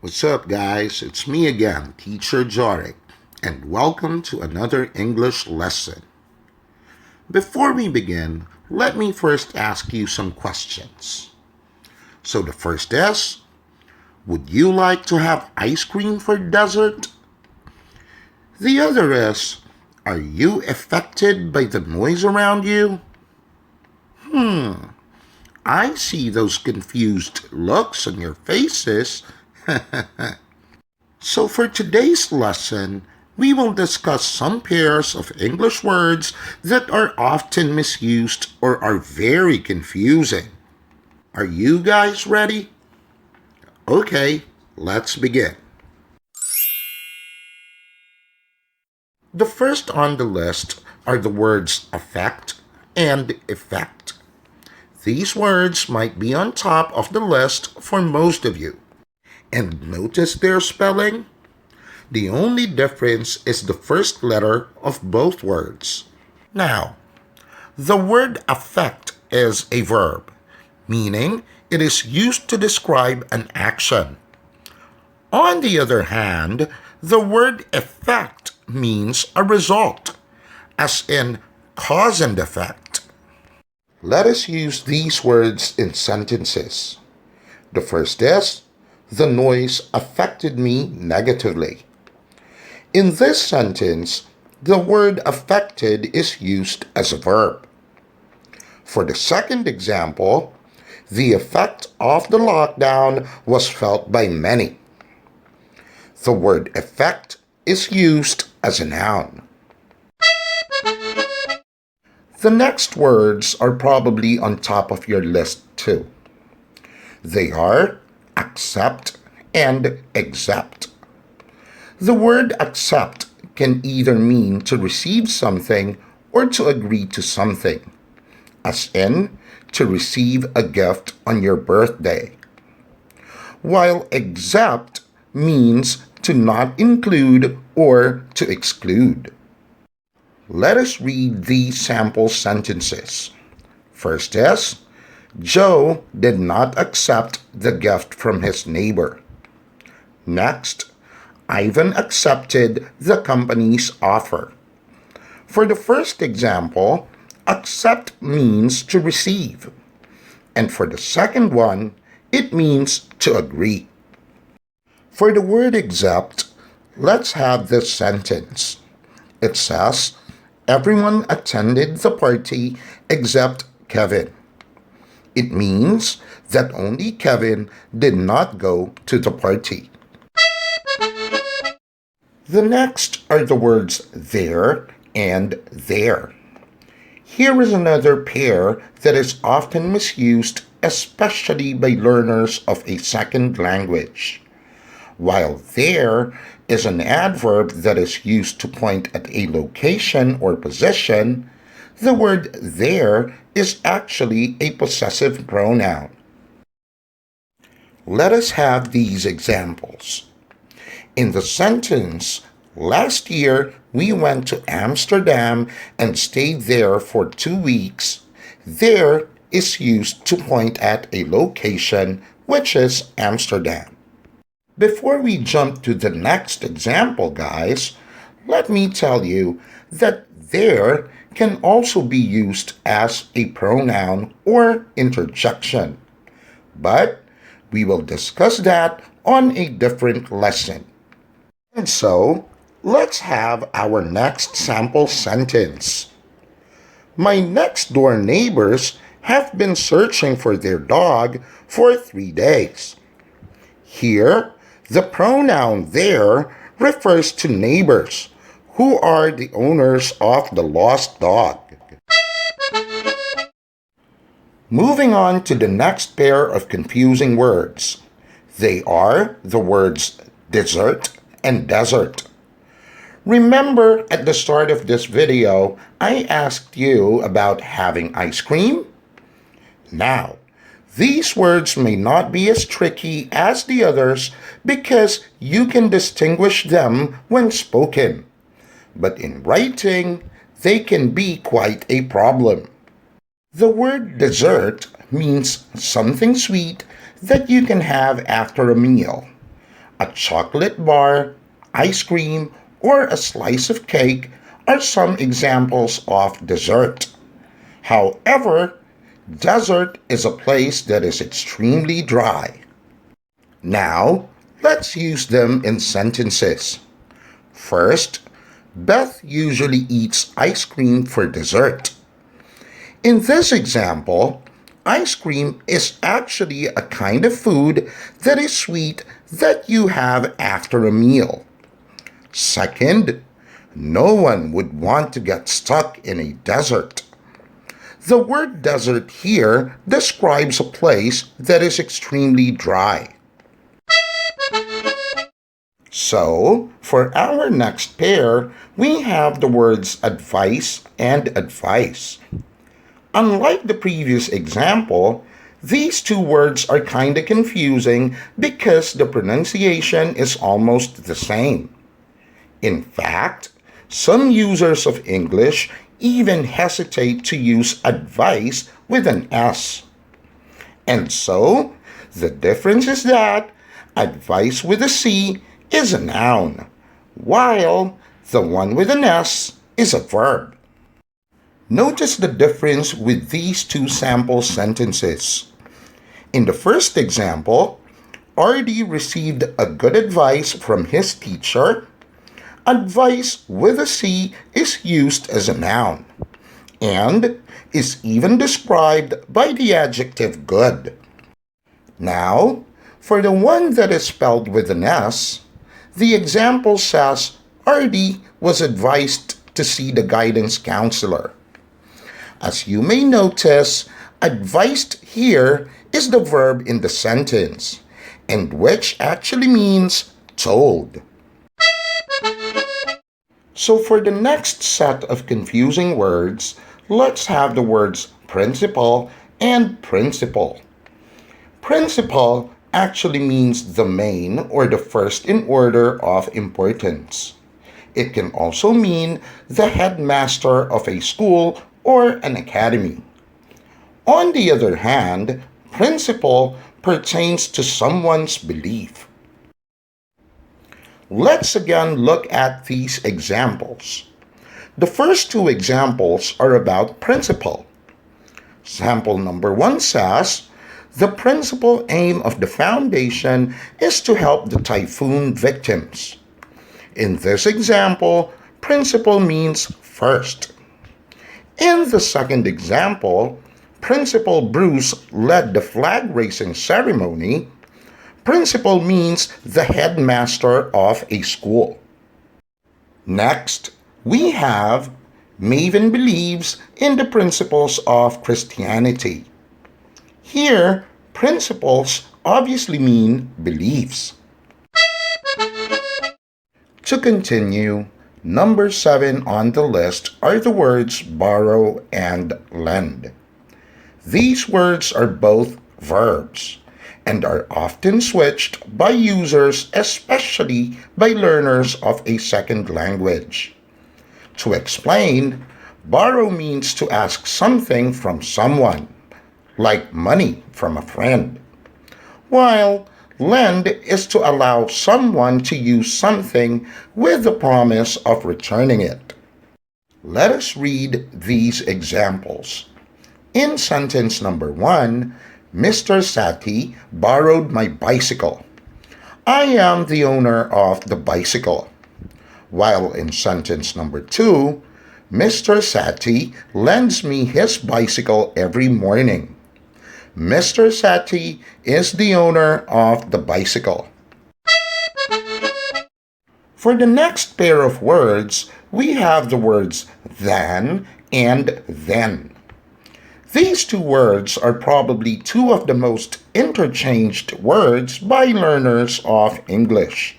What's up, guys? It's me again, Teacher Jorik, and welcome to another English lesson. Before we begin, let me first ask you some questions. So the first is, would you like to have ice cream for dessert? The other is, are you affected by the noise around you? I see those confused looks on your faces. So for today's lesson, we will discuss some pairs of English words that are often misused or are very confusing. Are you guys ready? Okay, let's begin. The first on the list are the words affect and effect. These words might be on top of the list for most of you. And notice their spelling? The only difference is the first letter of both words. Now, the word affect is a verb, meaning it is used to describe an action. On the other hand, the word effect means a result, as in cause and effect. Let us use these words in sentences. The first is, the noise affected me negatively. In this sentence, the word affected is used as a verb. For the second example, the effect of the lockdown was felt by many. The word effect is used as a noun. The next words are probably on top of your list too. They are accept and accept. The word accept can either mean to receive something or to agree to something, as in to receive a gift on your birthday, while accept means to not include or to exclude. Let us read these sample sentences. First is, Joe did not accept the gift from his neighbor. Next, Ivan accepted the company's offer. For the first example, accept means to receive. And for the second one, it means to agree. For the word accept, let's have this sentence. It says, everyone attended the party except Kevin. It means that only Kevin did not go to the party. The next are the words there and there. Here is another pair that is often misused, especially by learners of a second language. While there is an adverb that is used to point at a location or position, the word there is actually a possessive pronoun. Let us have these examples. In the sentence, last year we went to Amsterdam and stayed there for 2 weeks, there is used to point at a location, which is Amsterdam. Before we jump to the next example, guys, let me tell you that there can also be used as a pronoun or interjection. But we will discuss that on a different lesson. And so, let's have our next sample sentence. My next door neighbors have been searching for their dog for 3 days. Here, the pronoun there refers to neighbors, who are the owners of the lost dog. Moving on to the next pair of confusing words. They are the words dessert and desert. Remember at the start of this video, I asked you about having ice cream? Now, these words may not be as tricky as the others because you can distinguish them when spoken. But in writing, they can be quite a problem. The word dessert means something sweet that you can have after a meal. A chocolate bar, ice cream, or a slice of cake are some examples of dessert. However, desert is a place that is extremely dry. Now, let's use them in sentences. First, Beth usually eats ice cream for dessert. In this example, ice cream is actually a kind of food that is sweet that you have after a meal. Second, no one would want to get stuck in a desert. The word desert here describes a place that is extremely dry. So, for our next pair, we have the words advice and advice. Unlike the previous example, these two words are kinda confusing because the pronunciation is almost the same. In fact, some users of English even hesitate to use advice with an S. And so, the difference is that advice with a C is a noun, while the one with an S is a verb. Notice the difference with these two sample sentences. In the first example, RD received a good advice from his teacher. Advice with a C is used as a noun and is even described by the adjective good. Now, for the one that is spelled with an S, the example says RD was advised to see the guidance counselor. As you may notice, advised here is the verb in the sentence, and which actually means told. So for the next set of confusing words, let's have the words principal and principal. Principal actually means the main or the first in order of importance. It can also mean the headmaster of a school or an academy. On the other hand, principle pertains to someone's belief. Let's again look at these examples. The first two examples are about principle. Sample number 1 says, the principal aim of the foundation is to help the typhoon victims. In this example, principal means first. In the second example, Principal Bruce led the flag raising ceremony. Principal means the headmaster of a school. Next, we have Maven believes in the principles of Christianity. Here, principles obviously mean beliefs. To continue, number 7 on the list are the words borrow and lend. These words are both verbs and are often switched by users, especially by learners of a second language. To explain, borrow means to ask something from someone, like money from a friend, while lend is to allow someone to use something with the promise of returning it. Let us read these examples. In sentence number 1, Mr. Sati borrowed my bicycle. I am the owner of the bicycle. While in sentence number 2, Mr. Sati lends me his bicycle every morning. Mr. Sati is the owner of the bicycle. For the next pair of words, we have the words than and then. These two words are probably two of the most interchanged words by learners of English.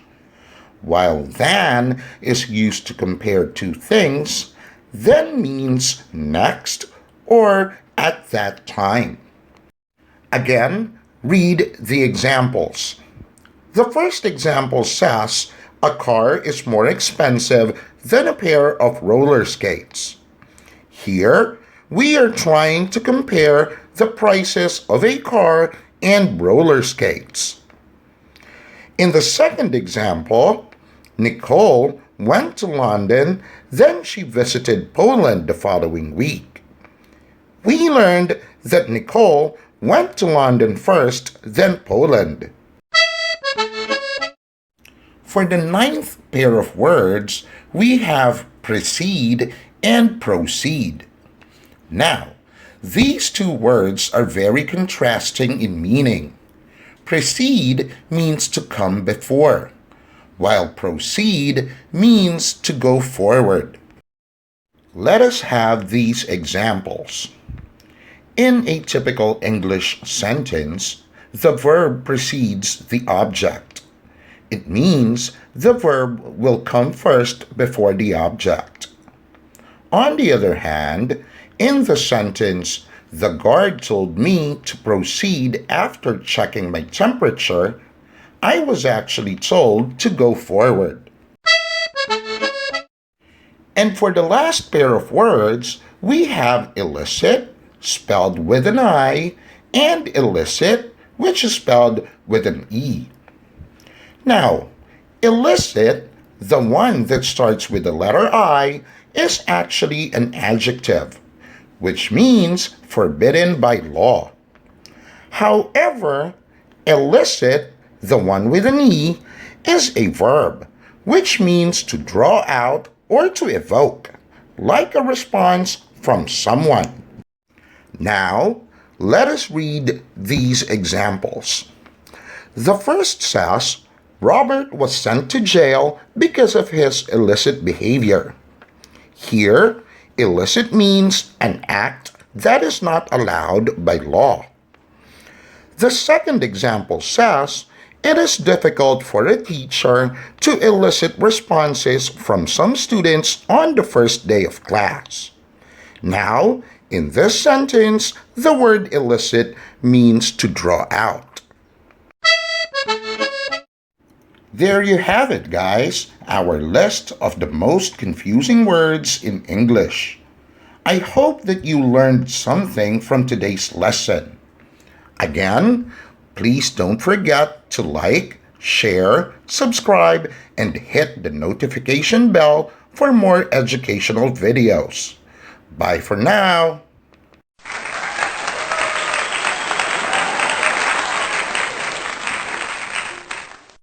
While than is used to compare two things, then means next or at that time. Again, read the examples. The first example says, a car is more expensive than a pair of roller skates. Here, we are trying to compare the prices of a car and roller skates. In the second example, Nicole went to London, then she visited Poland the following week. We learned that Nicole went to London first, then Poland. For the ninth pair of words, we have precede and proceed. Now, these two words are very contrasting in meaning. Precede means to come before, while proceed means to go forward. Let us have these examples. In a typical English sentence, the verb precedes the object. It means the verb will come first before the object. On the other hand, in the sentence, the guard told me to proceed after checking my temperature, I was actually told to go forward. And for the last pair of words, we have illicit, spelled with an I, and illicit, which is spelled with an E. Now, illicit, the one that starts with the letter I, is actually an adjective, which means forbidden by law. However, elicit, the one with an E, is a verb, which means to draw out or to evoke, like a response from someone. Now, let us read these examples. The first says, Robert was sent to jail because of his illicit behavior. Here, illicit means an act that is not allowed by law. The second example says, it is difficult for a teacher to elicit responses from some students on the first day of class. Now, in this sentence, the word illicit means to draw out. There you have it, guys, our list of the most confusing words in English. I hope that you learned something from today's lesson. Again, please don't forget to like, share, subscribe, and hit the notification bell for more educational videos. Bye for now.